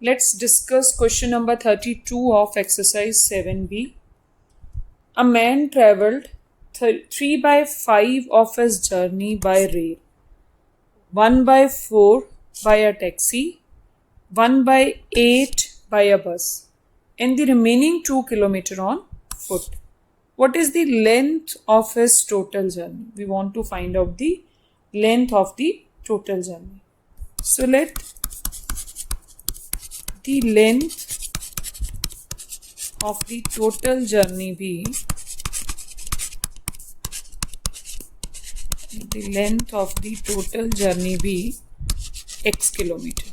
Let's discuss question number 32 of exercise 7b. A man travelled 3 by 5 of his journey by rail, 1 by 4 by a taxi, 1 by 8 by a bus, and the remaining 2 kilometers on foot. What is the length of his total journey? We want to find out the length of the total journey. So let the length of the total journey be x kilometer.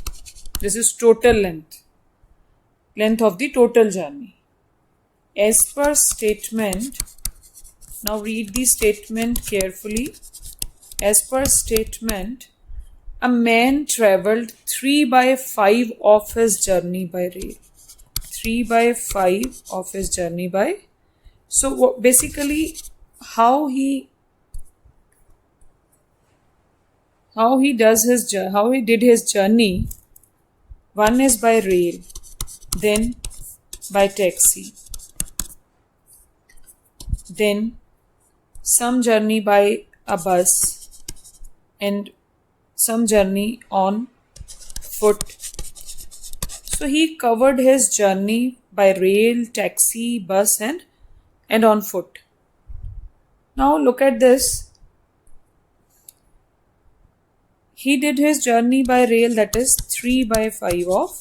This is total length of the total journey. As per statement, now read the statement carefully. As per statement, a man travelled 3 by 5 of his journey by rail. 3 by 5 of his journey by. So basically, how he did his journey. One is by rail, then by taxi, then some journey by a bus, and some journey on foot. So he covered his journey by rail, taxi, bus and on foot. Now look at this. He did his journey by rail, that is 3 by 5 of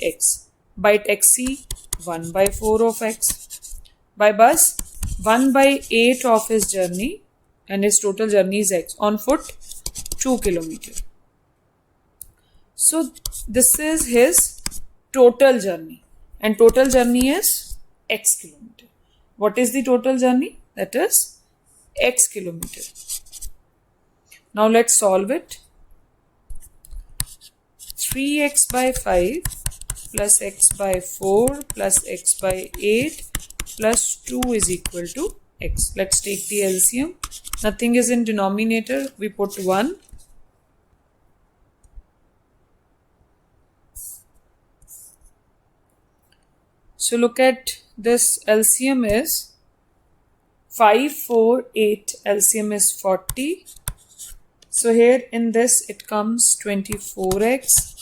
x. By taxi, 1 by 4 of x. By bus, 1 by 8 of his journey, and his total journey is x. On foot, 2 kilometers. So this is his total journey, and total journey is x kilometer. What is the total journey? That is x kilometer. Now let's solve it. 3x by 5 plus x by 4 plus x by 8 plus 2 is equal to x. Let's take the LCM. Nothing is in denominator. We put 1. So look at this. LCM is 5, 4, 8. LCM is 40. So here in this it comes 24x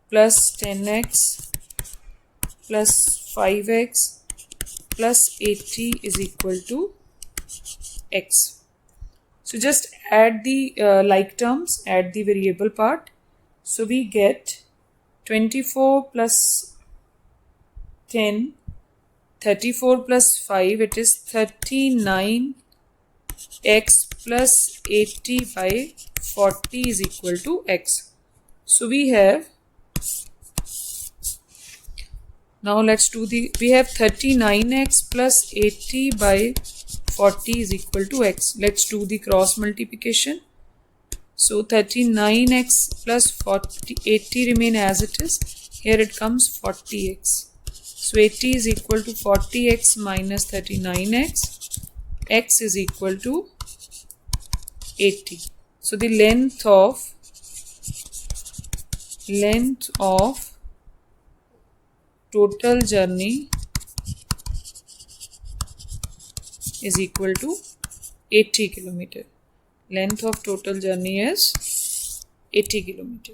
plus 10x plus 5x plus 80 is equal to x. So just add the like terms, add the variable part. So we get 24 plus 10, 34 plus 5, it is 39x plus 80 by 40 is equal to x. So we have, now let's do we have 39x plus 80 by 40 is equal to x. Let's do the cross multiplication. So 39x plus 80 remain as it is. Here it comes 40x. So 80 is equal to 40x minus 39x. X is equal to 80. So the length of total journey is equal to 80 kilometer. Length of total journey is 80 kilometer.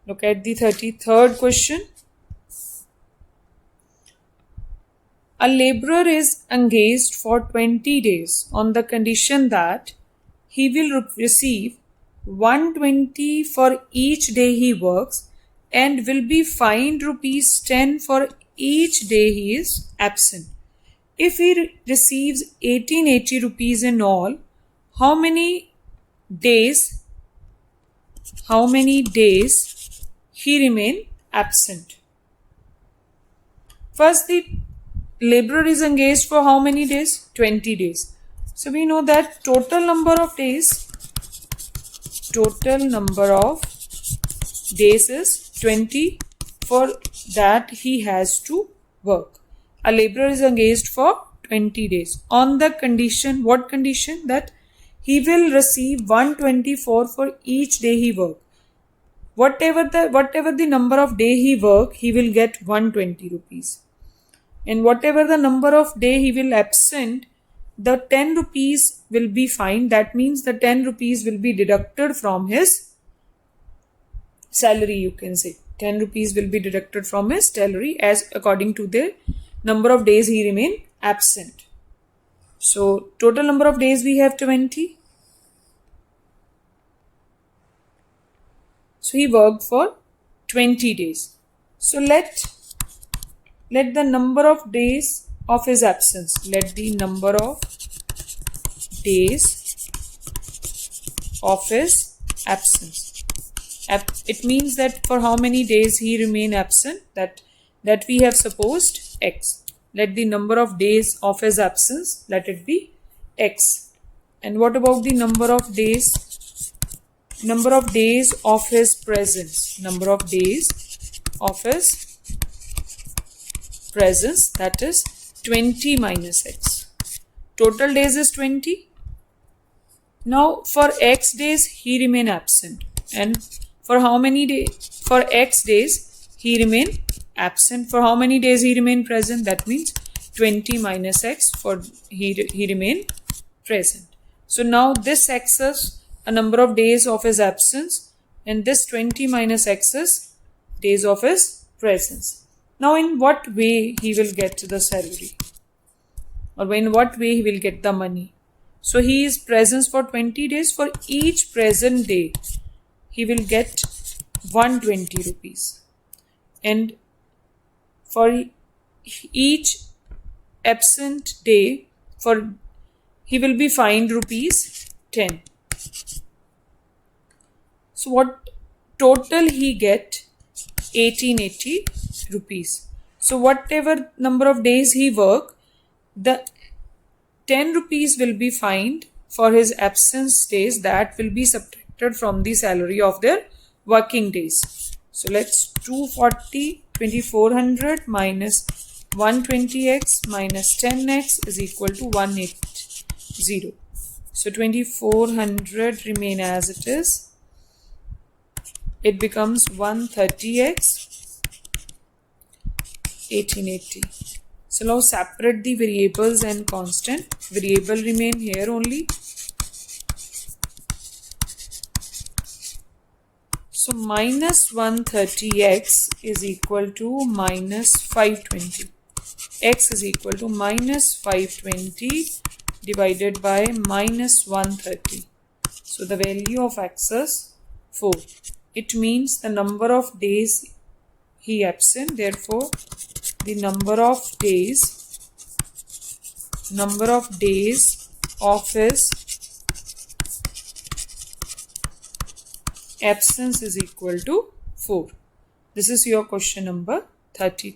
Look at the 33rd question. A labourer is engaged for 20 days on the condition that he will receive 120 for each day he works and will be fined ₹10 for each day he is absent. If he receives 1880 rupees in all, how many days he remain absent? First, the labourer is engaged for how many days? 20 days. So we know that total number of days is 20. For that he has to work. A labourer is engaged for 20 days on the condition, what condition? That he will receive 124 for each day he works. whatever the number of day he work, he will get 120 rupees. And whatever the number of day he will absent, the 10 rupees will be fine. That means the 10 rupees will be deducted from his salary, you can say. 10 rupees will be deducted from his salary as according to the number of days he remain absent. So total number of days we have 20. So he worked for 20 days. So let the number of days of his absence, let the number of days of his absence. It means that for how many days he remain absent, that we have supposed x. Let the number of days of his absence, let it be x. And what about the number of days? Number of days of his presence. Number of days of his presence, that is 20 minus x. Total days is 20. Now for x days he remain absent. And for how many days? For x days he remain absent. For how many days he remain present? That means 20 minus x for he remain present. So now this x is a number of days of his absence, and this 20 minus x is days of his presence. Now in what way he will get the salary, or in what way he will get the money? So he is present for 20 days. For each present day he will get 120 rupees, and for each absent day he will be fined rupees 10. So what total he get? 1880 rupees. So whatever number of days he work, the 10 rupees will be fined for his absence days, that will be subtracted from the salary of their working days. So let's 240, 2400 minus 120x minus 10x is equal to 180. So 2400 remain as it is. It becomes 130x 1880. So now separate the variables and constant. Variable remain here only. So minus 130x is equal to minus 520. X is equal to minus 520 divided by minus 130. So the value of x is 4. It means the number of days he absent. Therefore, the number of days of his absence is equal to 4. This is your question number 30.